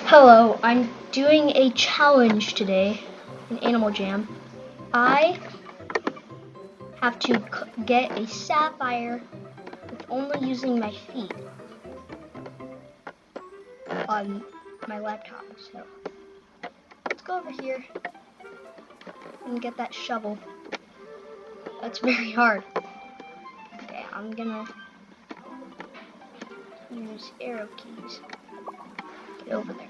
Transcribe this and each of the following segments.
Hello, I'm doing a challenge today in Animal Jam. I have to get a sapphire with only using my feet on my laptop. So let's go over here and get that shovel. That's very hard. Okay, I'm gonna use arrow keys. Get over there.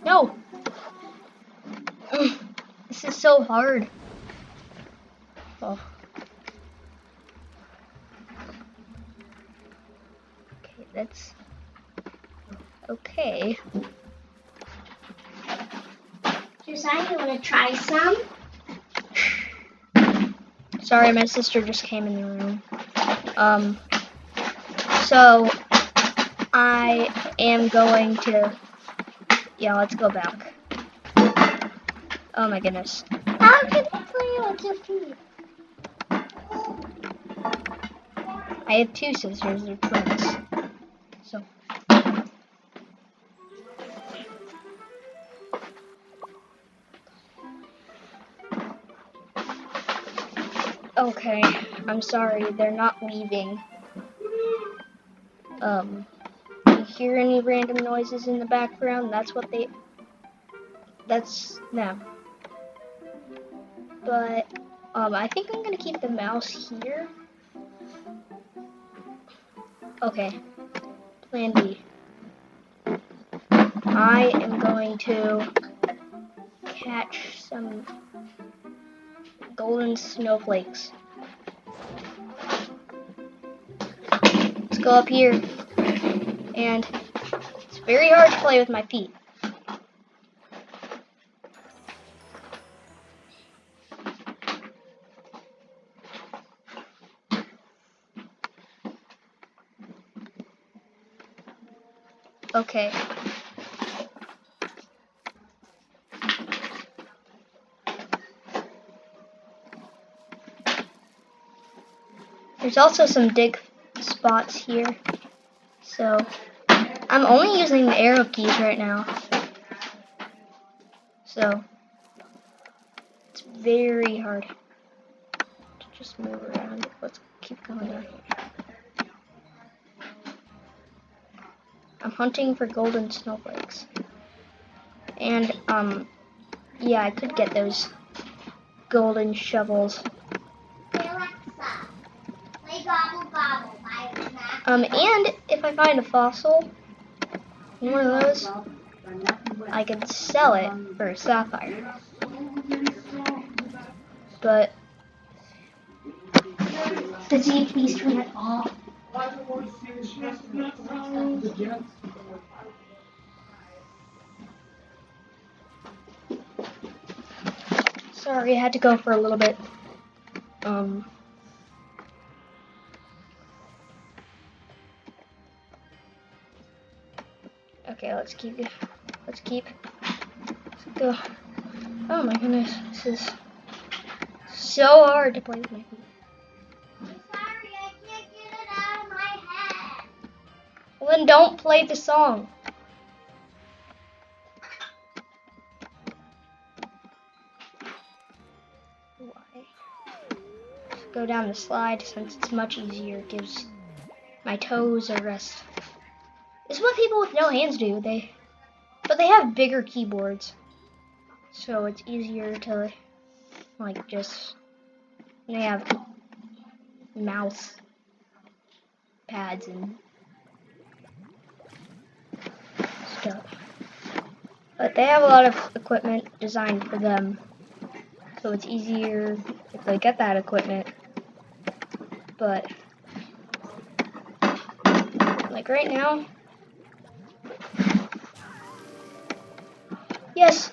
No! This is so hard. Oh. Okay, that's okay. Josiah, you want to try some? Sorry, my sister just came in the room. So I am going to, yeah, let's go back. Oh my goodness. How can you play with your feet? I have two sisters, they're twins. So. Okay, I'm sorry, they're not leaving. You hear any random noises in the background? That's them. But, I think I'm gonna keep the mouse here. Okay, plan B. I am going to catch some golden snowflakes. Let's go up here. And it's very hard to play with my feet. Okay. There's also some dig spots here. So I'm only using the arrow keys right now. So it's very hard to just move around. Let's keep going down here. I'm hunting for golden snowflakes. And yeah, I could get those golden shovels. Hey Alexa, play Gobble Gobble by Mac. And if I find a fossil, one of those, I could sell it for a sapphire. But Could you please turn it off? sorry, I had to go for a little bit. Okay, let's go. Oh my goodness, this is so hard to play with my feet. I'm sorry, I can't get it out of my head. Well, then don't play the song. Why? Just go down the slide since it's much easier. It gives my toes a rest. This is what people with no hands do. But they have bigger keyboards, so it's easier to they have mouse pads and stuff. But they have a lot of equipment designed for them, so it's easier if they get that equipment. But like right now, yes.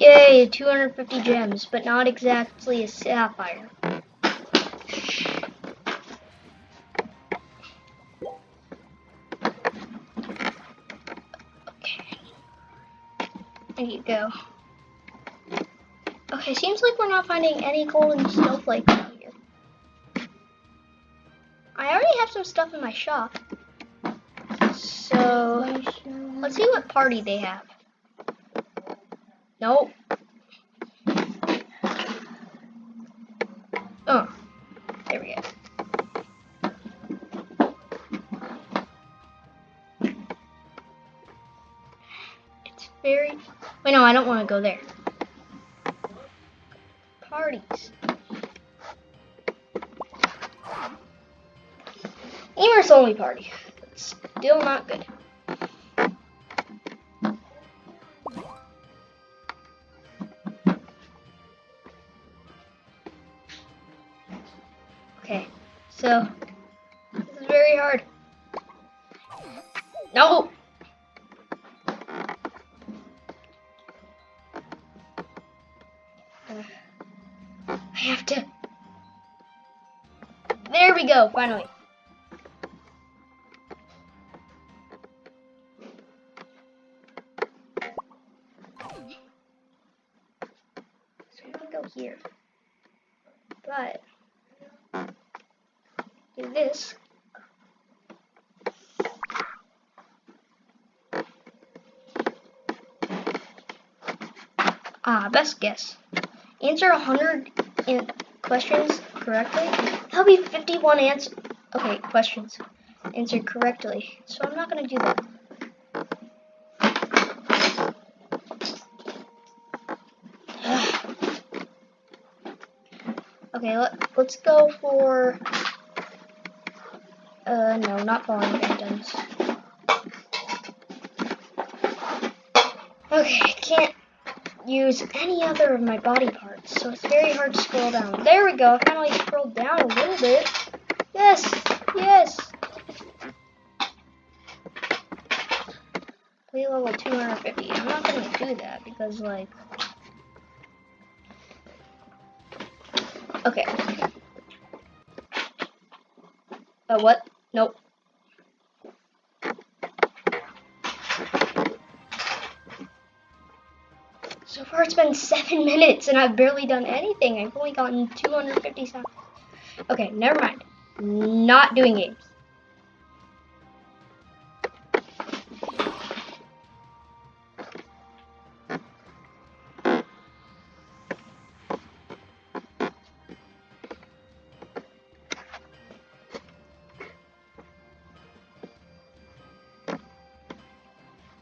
Yay, 250 gems, but not exactly a sapphire. Okay. There you go. Okay, seems like we're not finding any golden snowflakes out here. I already have some stuff in my shop. So, let's see what party they have. Nope. Oh, there we go. It's very... Wait, no, I don't want to go there. Parties. Emer's only party. It's still not good. Okay, so this is very hard. No! I have to... There we go, finally. So I'm gonna go here. But do this. Best guess. Answer 100 questions correctly. That'll be 51 answers. Okay, questions answered correctly. So I'm not gonna do that. Okay, let's go for. No, not falling phantoms. Okay, I can't use any other of my body parts, so it's very hard to scroll down. There we go, I finally scrolled down a little bit. Yes, yes. Play level 250. I'm not gonna do that because, like... Okay. What? Nope. So far it's been 7 minutes and I've barely done anything. I've only gotten 250 seconds. Okay, never mind. Not doing games.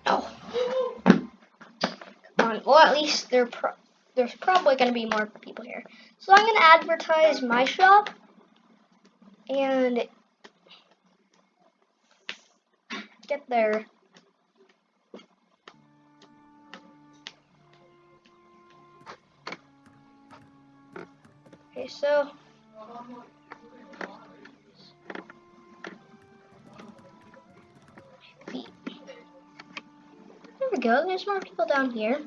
No. Well, at least there's probably going to be more people here. So I'm going to advertise my shop and get there. Okay, so feet. There we go. There's more people down here.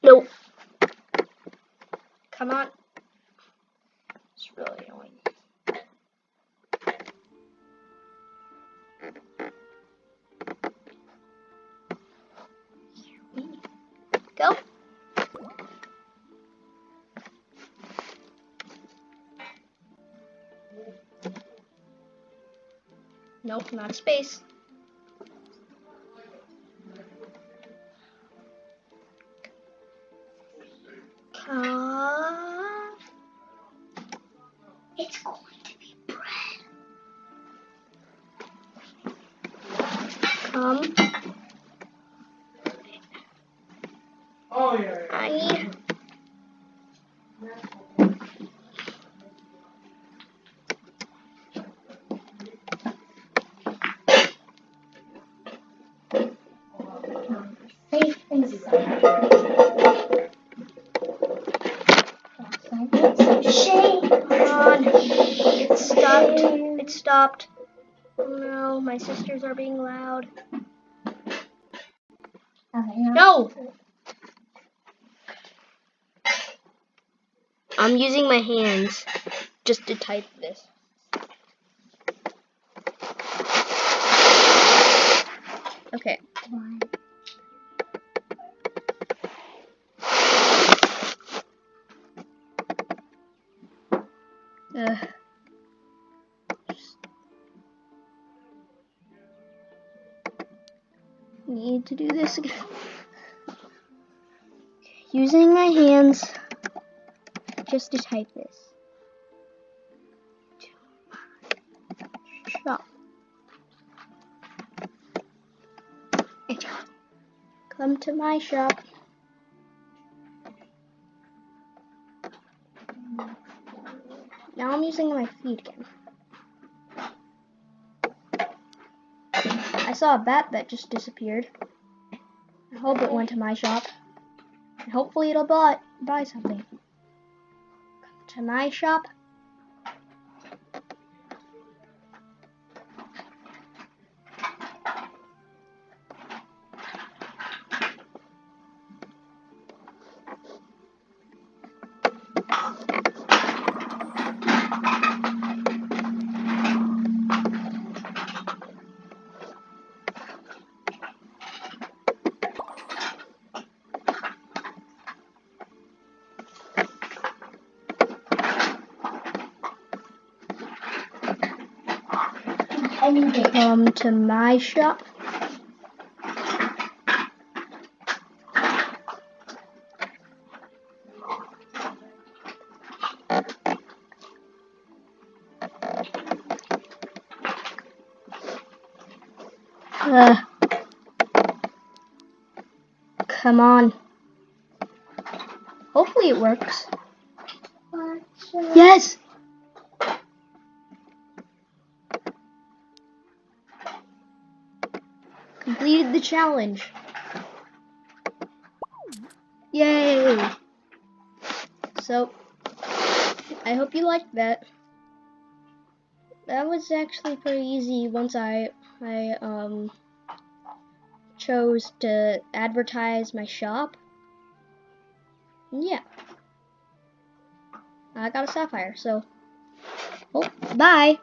Nope. Come on. It's really annoying. Go. Nope, not space. It's going to be bread. Come. Oh yeah. I need. Safe inside. Shame. Come on. It stopped. It stopped. No, my sisters are being loud. Okay, No! I'm using my hands just to type this. Okay. Need to do this again. Using my hands just to type this. Shop. Come to my shop. Now I'm using my feet again. I saw a bat that just disappeared. I hope it went to my shop. And hopefully it'll buy something. Come to my shop. Come to my shop. Come on. Hopefully it works. Yes! Completed the challenge. Yay! So, I hope you liked that. That was actually pretty easy once I chose to advertise my shop. Yeah. I got a sapphire, so, oh, bye!